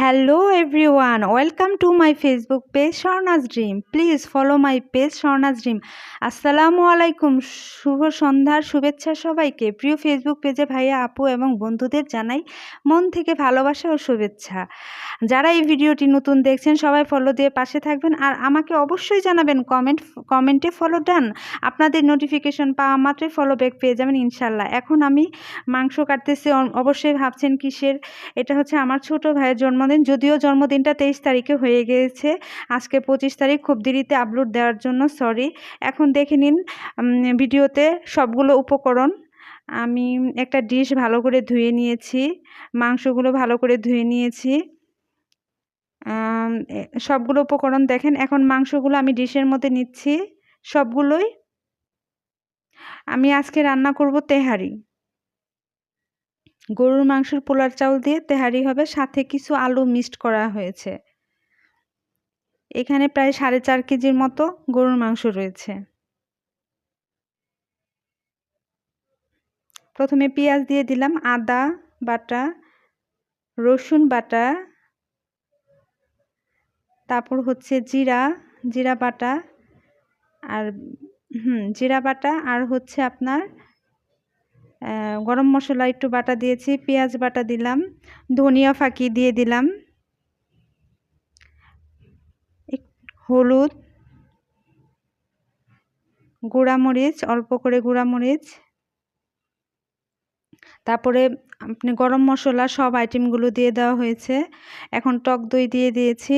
Hello everyone, welcome to my Facebook page Sharna's Dream. Please follow my page Sharna's Dream. আসসালামু আলাইকুম, শুভ সন্ধ্যার শুভেচ্ছা সবাইকে। প্রিয় ফেসবুক পেজে ভাইয়া আপু এবং বন্ধুদের জানাই মন থেকে ভালোবাসা ও শুভেচ্ছা। যারা এই ভিডিওটি নতুন দেখছেন সবাই ফলো দিয়ে পাশে থাকবেন আর আমাকে অবশ্যই জানাবেন কমেন্টে ফলো ডান। আপনাদের নোটিফিকেশন পাওয়া মাত্রই ফলো ব্যাক পেয়ে যাবেন ইনশাল্লাহ। এখন আমি মাংস কাটতেছি, অবশ্যই ভাবছেন কিসের। এটা হচ্ছে আমার ছোট ভাইয়ের জন্মদিন, যদিও জন্মদিনটা 23 তারিখে হয়ে গিয়েছে, আজকে 25 তারিখ, খুব দেরিতে আপলোড দেওয়ার জন্য সরি। এখন দেখে নিন ভিডিওতে সবগুলো উপকরণ। আমি একটা ডিশ ভালো করে ধুয়ে নিয়েছি, মাংসগুলো ভালো করে ধুয়ে নিয়েছি, সবগুলো উপকরণ দেখেন। এখন মাংসগুলো আমি ডিশের মধ্যে নিচ্ছি সবগুলোই। আমি আজকে রান্না করব তেহারি, গরুর মাংসের পোলার চাউল দিয়ে তেহারি হবে, সাথে কিছু আলু মিক্সড করা হয়েছে। এখানে প্রায় 4.5 কেজির মতো গরুর মাংস রয়েছে। প্রথমে পেঁয়াজ দিয়ে দিলাম, আদা বাটা, রসুন বাটা, তারপর হচ্ছে জিরা বাটা, আর জিরা বাটা, আর হচ্ছে আপনার গরম মশলা একটু বাটা দিয়েছি, পেঁয়াজ বাটা দিলাম, ধনিয়া ফাঁকি দিয়ে দিলাম, হলুদ, গুঁড়ামরিচ, অল্প করে গুঁড়ামরিচ, তারপরে আপনি গরম মশলা সব আইটেমগুলো দিয়ে দেওয়া হয়েছে। এখন টক দই দিয়ে দিয়েছি,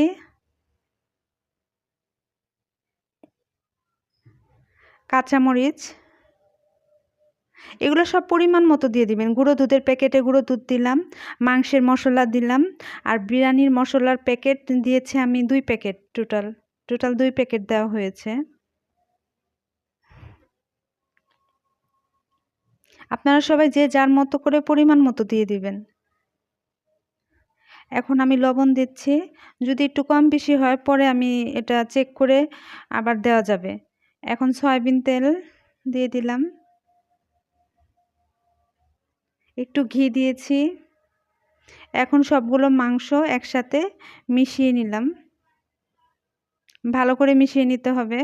কাঁচামরিচ, এগুলো সব পরিমাণ মতো দিয়ে দিবেন। গুঁড়ো দুধের প্যাকেটে গুঁড়ো দুধ দিলাম, মাংসের মশলা দিলাম, আর বিরিয়ানির মশলার প্যাকেট দিয়েছি আমি 2 প্যাকেট, টোটাল 2 প্যাকেট দেওয়া হয়েছে। আপনারা সবাই যে যার মতো করে পরিমাণ মতো দিয়ে দিবেন। এখন আমি লবণ দিচ্ছি, যদি একটু কম বেশি হয় পরে আমি এটা চেক করে আবার দেওয়া যাবে। এখন সয়াবিন তেল দিয়ে দিলাম, একটু ঘি দিয়েছি। এখন সবগুলো মাংস একসাথে মিশিয়ে নিলাম, ভালো করে মিশিয়ে নিতে হবে।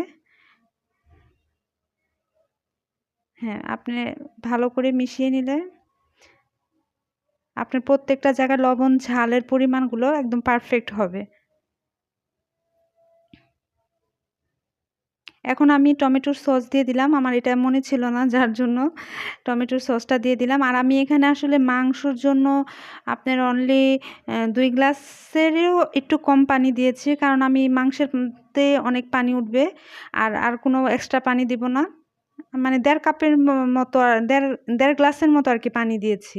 হ্যাঁ, আপনি ভালো করে মিশিয়ে নিলে আপনার প্রত্যেকটা জায়গায় লবণ ঝালের পরিমাণগুলো একদম পারফেক্ট হবে। এখন আমি টমেটোর সস দিয়ে দিলাম, আমার এটা মনে ছিল না যার জন্য টমেটোর সসটা দিয়ে দিলাম। আর আমি এখানে আসলে মাংসর জন্য আপনার অনলি 2 গ্লাসেরও একটু কম পানি দিয়েছি, কারণ আমি মাংসের অনেক পানি উঠবে, আর কোনো এক্সট্রা পানি দিব না। মানে 1.5 কাপের মতো, দেড় গ্লাসের মতো আর কি পানি দিয়েছি,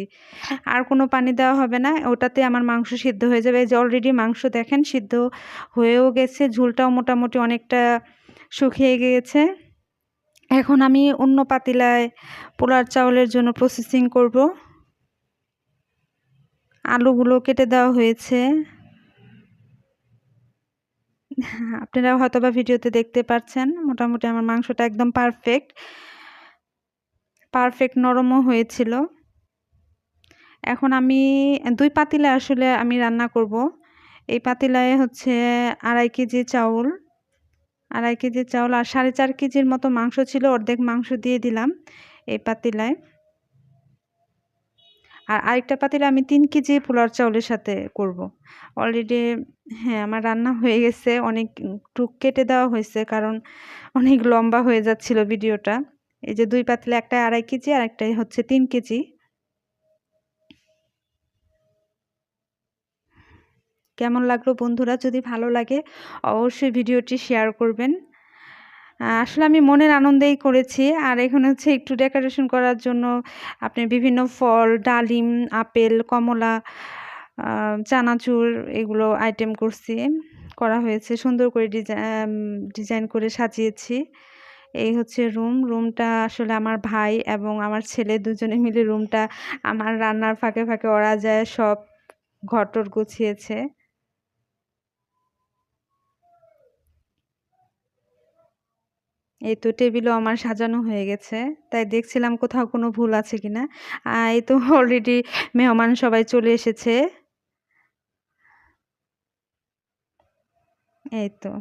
আর কোনো পানি দেওয়া হবে না। ওটাতে আমার মাংস সিদ্ধ হয়ে যাবে। এই যে অলরেডি মাংস দেখেন সিদ্ধ হয়েও গেছে, ঝোলটাও মোটামুটি অনেকটা শুকিয়ে গিয়েছে। এখন আমি অন্য পাতিলায় পোলার চাউলের জন্য প্রসেসিং করব। আলুগুলো কেটে দেওয়া হয়েছে, আপনারা হয়তোবা ভিডিওতে দেখতে পাচ্ছেন। মোটামুটি আমার মাংসটা একদম পারফেক্ট নরমও হয়েছিল। এখন আমি 2 পাতিলে আসলে আমি রান্না করব। এই পাতিলায় হচ্ছে 2.5 কেজি চাউল, আর 4.5 কেজির মতো মাংস ছিল, অর্ধেক মাংস দিয়ে দিলাম এই পাতিলায়। আর আরেকটা পাতিলে আমি 3 কেজি পোলার চাউলের সাথে করব। অলরেডি হ্যাঁ, আমার রান্না হয়ে গেছে, অনেক টুক কেটে দেওয়া হয়েছে কারণ অনেক লম্বা হয়ে যাচ্ছিল ভিডিওটা। এই যে 2 পাতিলে, একটা 2.5 কেজি আর একটাই হচ্ছে 3 কেজি। কেমন লাগলো বন্ধুরা? যদি ভালো লাগে অবশ্যই ভিডিওটি শেয়ার করবেন। আসলে আমি মনের আনন্দেই করেছি। আর এখানে হচ্ছে একটু ডেকোরেশন করার জন্য আপনি বিভিন্ন ফল, ডালিম, আপেল, কমলা, চানাচুর, এগুলো আইটেম করা হয়েছে। সুন্দর করে ডিজাইন করে সাজিয়েছি। এই হচ্ছে রুমটা আসলে আমার ভাই এবং আমার ছেলে দুজনে মিলে রুমটা আমার রান্নার ফাঁকে ফাঁকে ওরা যায় সব ঘরটর গুছিয়েছে। এই তো টেবিলও আমার সাজানো হয়ে গেছে, তাই দেখছিলাম কোথাও কোনো ভুল আছে কিনা। এই তো অলরেডি মেহমান সবাই চলে এসেছে। এই তো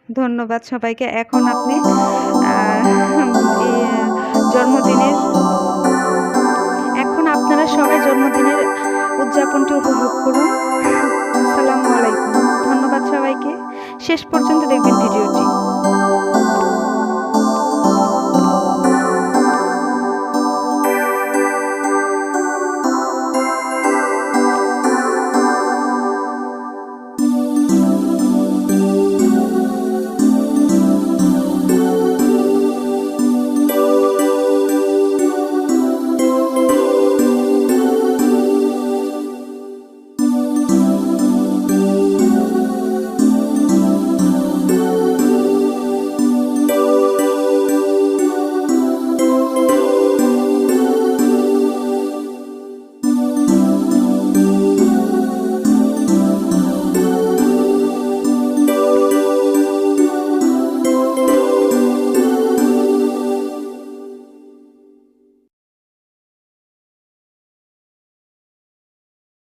ধন্যবাদ সবাইকে। এখন আপনি এই জন্মদিনের এখন আপনারা সবাই জন্মদিনের উদযাপনটি উপভোগ করুন। আসসালামু আলাইকুম। ধন্যবাদ সবাইকে। শেষ পর্যন্ত দেখবেন ভিডিওটি।